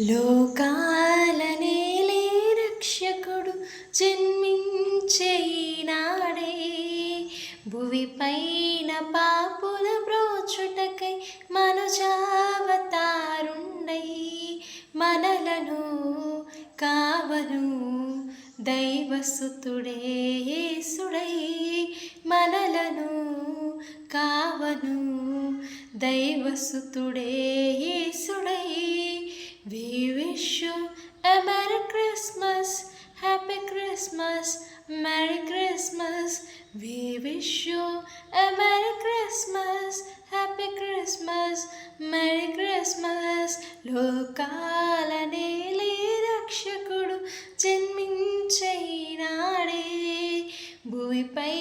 లోకాల నేలే రక్షకుడు జన్మించే ఈనాడే భువిపైన పాపుల బ్రోచుటకై మనుజావతారుండై మనలను కావను దైవసుతుడే యేసుడై మనలను కావను దైవసుతుడే యేసుడై. We wish you a Merry Christmas, Happy Christmas, Merry Christmas. We wish you a Merry Christmas, Happy Christmas, Merry Christmas. లోకాల నేలే రక్షకుడు జన్మించే ఈనాడే భూమిపై